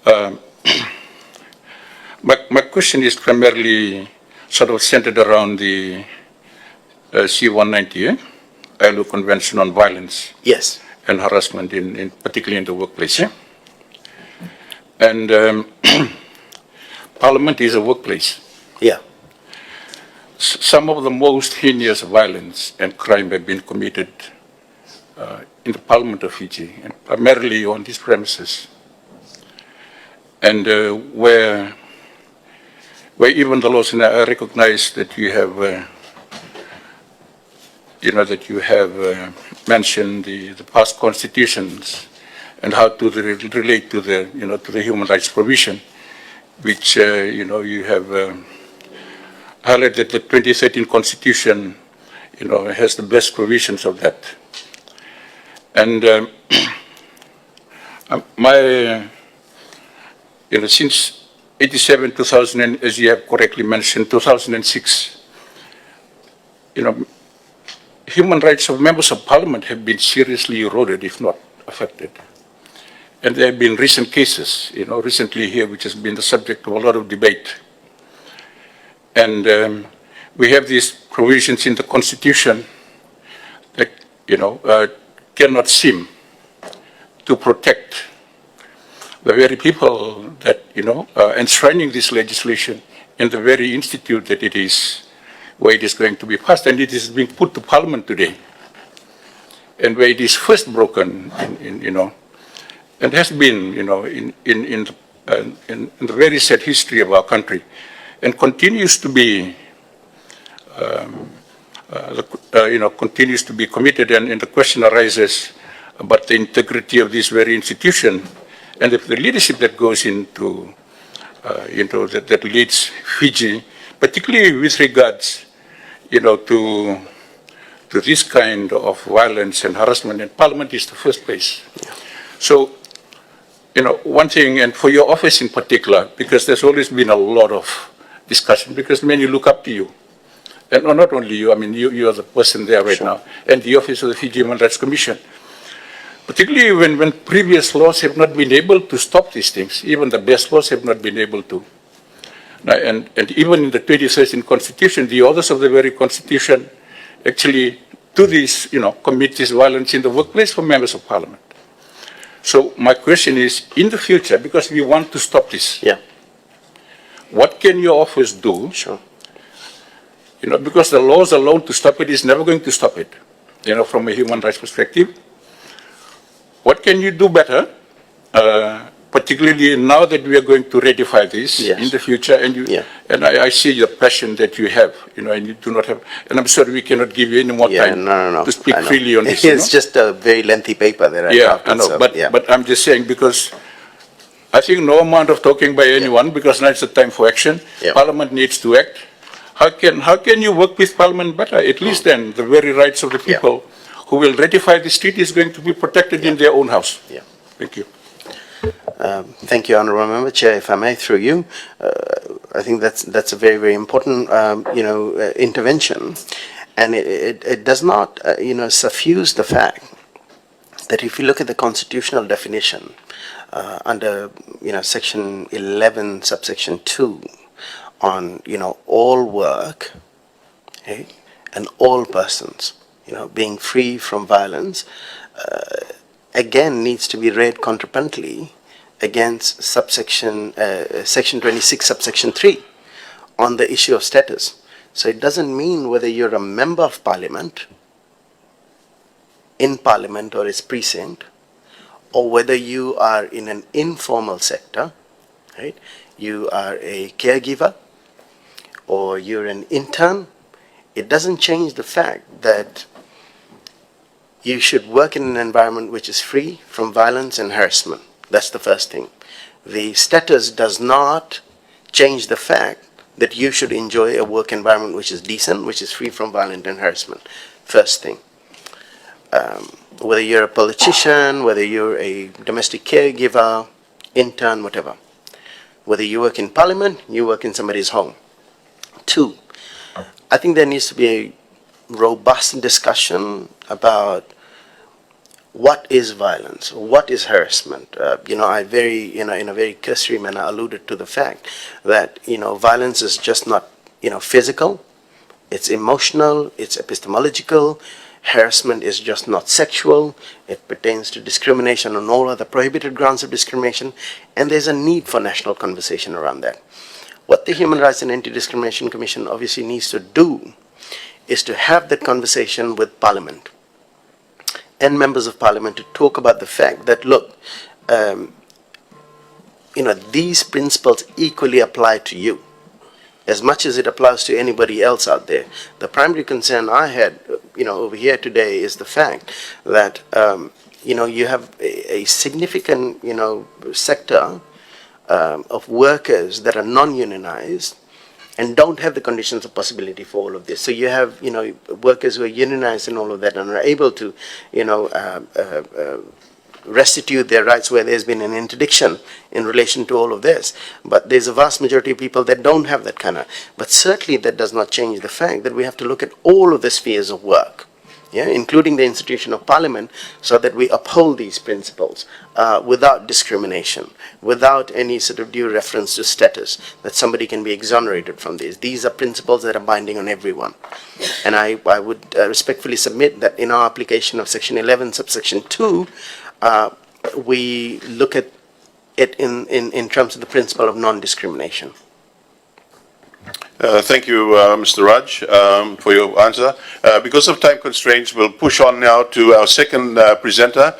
Um, my question is primarily sort of centered around the C-190, ILO Convention on Violence Yes. and Harassment, particularly in the workplace. And Parliament is a workplace. Yeah. Some of the most heinous violence and crime have been committed in the Parliament of Fiji, and primarily on these premises. And where even the laws, and I recognize that you have, mentioned the past constitutions and how to relate to the human rights provision, which you have highlighted that the 2013 Constitution, has the best provisions of that. And since 87, 2000, and as you have correctly mentioned, 2006, human rights of members of parliament have been seriously eroded, if not affected. And there have been recent cases, recently here, which has been the subject of a lot of debate. And we have these provisions in the Constitution that, cannot seem to protect the very people that, are enshrining this legislation in the very institute that it is, where it is going to be passed, and it is being put to Parliament today, and where it is first broken, and has been, in the very sad history of our country, and continues to be, continues to be committed. And the question arises about the integrity of this very institution, and the leadership that goes into, that leads Fiji, particularly with regards, to this kind of violence and harassment, and Parliament is the first place. Yeah. So, one thing, and for your office in particular, because there's always been a lot of discussion, because many look up to you. And not only you, I mean, you are the person there right now, and the Office of the Fiji Human Rights Commission. Particularly when previous laws have not been able to stop these things, even the best laws have not been able to. And even in the 2013 Constitution, the authors of the very Constitution actually do this, commit this violence in the workplace for members of Parliament. So my question is, in the future, because we want to stop this, what can your office do? Sure. Because the laws alone to stop it is never going to stop it, from a human rights perspective. What can you do better, particularly now that we are going to ratify this in the future? And I see the passion that you have, and you do not have, and I'm sorry we cannot give you any more time to speak freely on this. It's just a very lengthy paper that I know, but I'm just saying, because I think no amount of talking by anyone, because now it's the time for action. Parliament needs to act. How can you work with Parliament better? At least then the very rights of the people who will ratify this treaty is going to be protected in their own house. Thank you. Thank you, Honourable Member. Chair, if I may, through you, I think that's a very, very important, intervention, and it does not, suffuse the fact that if you look at the constitutional definition under, Section 11, subsection 2, on, all work, okay, and all persons, being free from violence, again needs to be read contrapuntly against subsection, Section 26, subsection 3, on the issue of status. So it doesn't mean whether you're a member of Parliament, in Parliament or its precinct, or whether you are in an informal sector, right? You are a caregiver, or you're an intern. It doesn't change the fact that you should work in an environment which is free from violence and harassment. That's the first thing. The status does not change the fact that you should enjoy a work environment which is decent, which is free from violence and harassment. First thing. Whether you're a politician, whether you're a domestic caregiver, intern, whatever. Whether you work in Parliament, you work in somebody's home. 2, I think there needs to be a robust discussion about what is violence? What is harassment? I in a very cursory manner alluded to the fact that, violence is just not, physical, it's emotional, it's epistemological. Harassment is just not sexual. It pertains to discrimination on all other prohibited grounds of discrimination, and there's a need for national conversation around that. What the Human Rights and Anti-Discrimination Commission obviously needs to do is to have that conversation with Parliament and members of Parliament to talk about the fact that, look, these principles equally apply to you as much as it applies to anybody else out there. The primary concern I had, over here today is the fact that, you have a significant, sector of workers that are non-unionized and don't have the conditions of possibility for all of this. So you have, workers who are unionized and all of that and are able to, restitute their rights where there's been an interdiction in relation to all of this. But there's a vast majority of people that don't have that kind of. But certainly that does not change the fact that we have to look at all of the spheres of work, including the institution of Parliament, so that we uphold these principles without discrimination, without any sort of due reference to status, that somebody can be exonerated from these. These are principles that are binding on everyone. And I would respectfully submit that in our application of Section 11, subsection 2, we look at it in terms of the principle of non-discrimination. Thank you, Mr. Raj, for your answer. Because of time constraints, we'll push on now to our second presenter,